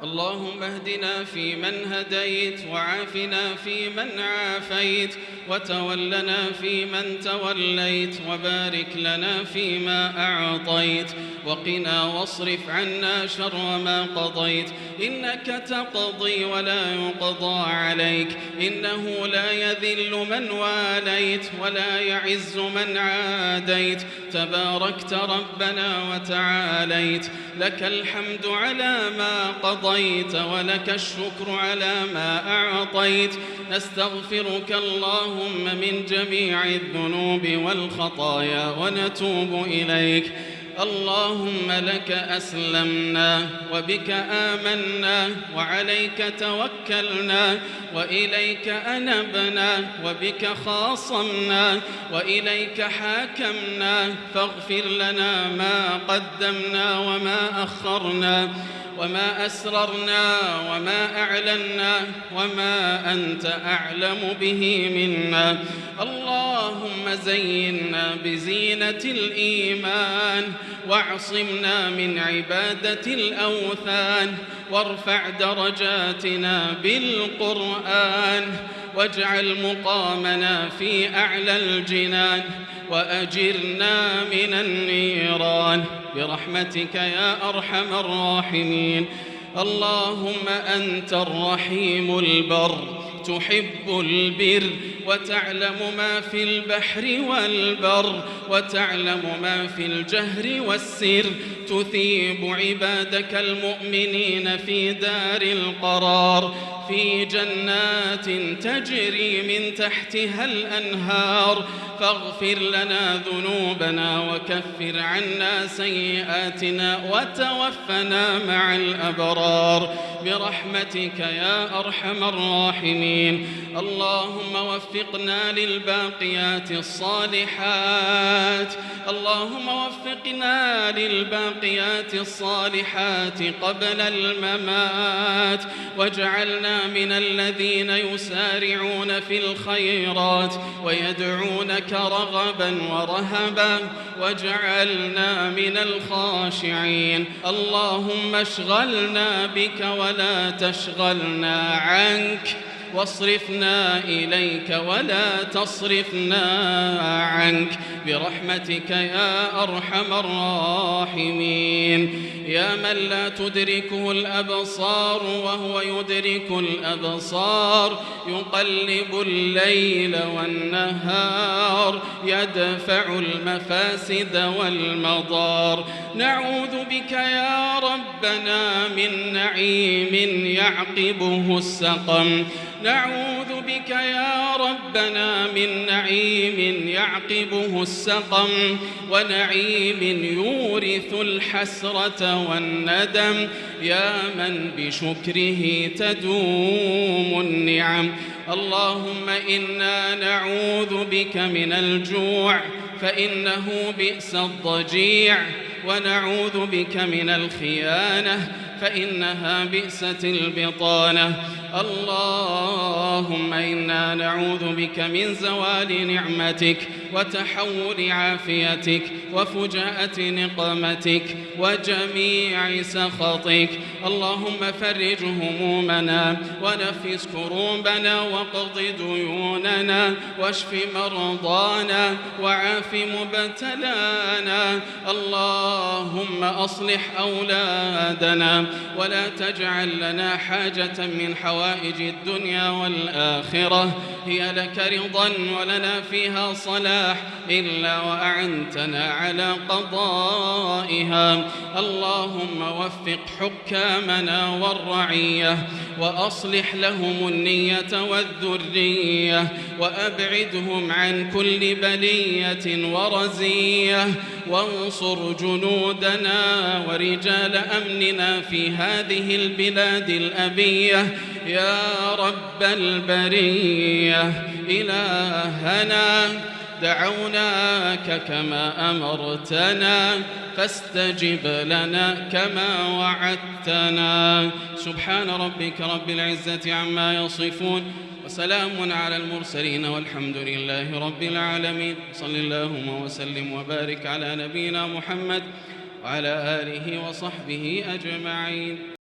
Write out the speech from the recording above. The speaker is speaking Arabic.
اللهم اهدنا فيمن هديت، وعافنا فيمن عافيت، وتولنا فيمن توليت، وبارك لنا فيما أعطيت، وقنا واصرف عنا شر ما قضيت، إنك تقضي ولا يقضى عليك، إنه لا يذل من واليت ولا يعز من عاديت، تباركت ربنا وتعاليت، لك الحمد على ما قضيت ولك الشكر على ما أعطيت، نستغفرك اللهم من جميع الذنوب والخطايا ونتوب إليك. اللهم لك أسلمنا وبك آمنا وعليك توكلنا وإليك أنبنا وبك خاصمنا وإليك حاكمنا، فاغفر لنا ما قدمنا وما أخرنا وما أسررنا وما أعلنا وما أنت أعلم به منا. اللهم زينا بزينة الإيمان، واعصمنا من عبادة الأوثان، وارفع درجاتنا بالقرآن، واجعل مقامنا في أعلى الجنان، وأجرنا من النيران برحمتك يا أرحم الراحمين. اللهم أنت الرحيم البر، تحب البر، وتعلم ما في البحر والبر، وتعلم ما في الجهر والسر، تثيب عبادك المؤمنين في دار القرار، في جنات تجري من تحتها الأنهار، فاغفر لنا ذنوبنا وكفر عنا سيئاتنا وتوفنا مع الأبرار برحمتك يا أرحم الراحمين. اللهم وفقنا للباقيات الصالحات، اللهم وفقنا للباقيات الصالحات قبل الممات، واجعلنا من الذين يسارعون في الخيرات ويدعونك رغبا ورهبا، واجعلنا من الخاشعين. اللهم اشغلنا بك ولا تشغلنا عنك، واصرفنا إليك ولا تصرفنا عنك برحمتك يا أرحم الراحمين. يا من لا تدركه الأبصار وهو يدرك الأبصار، يقلب الليل والنهار، يدفع المفاسد والمضار، نعوذ بك يا ربنا من نعيم يعقبه السقم، نعوذ بك يا ربنا من نعيم يعقبه السقم، ونعيم يورث الحسرة والندم، يا من بشكره تدوم النعم. اللهم إنا نعوذ بك من الجوع فإنه بئس الضجيع، ونعوذ بك من الخيانة فإنها بئست البطانة. اللهم إنا نعوذ بك من زوال نعمتك وتحول عافيتك وفجاءة نقمتك وجميع سخطك. اللهم فرج همومنا ونفس كروبنا واقض ديوننا واشف مرضانا وعاف مبتلانا. اللهم أصلح أولادنا ولا تجعل لنا حاجة من حوائج الدنيا والآخرة هي لك رضا ولنا فيها صلاح إلا وأعنتنا على قضائها. اللهم وفق حكامنا والرعية وأصلح لهم النية والذرية، وأبعدهم عن كل بلية ورزية، وانصر جنودنا ورجال أمننا في هذه البلاد الأبية يا رب البرية. إلهنا دعوناك كما أمرتنا فاستجب لنا كما وعدتنا. سبحان ربك رب العزة عما يصفون، وسلام على المرسلين، والحمد لله رب العالمين. صل اللهم وسلم وبارك على نبينا محمد وعلى آله وصحبه أجمعين.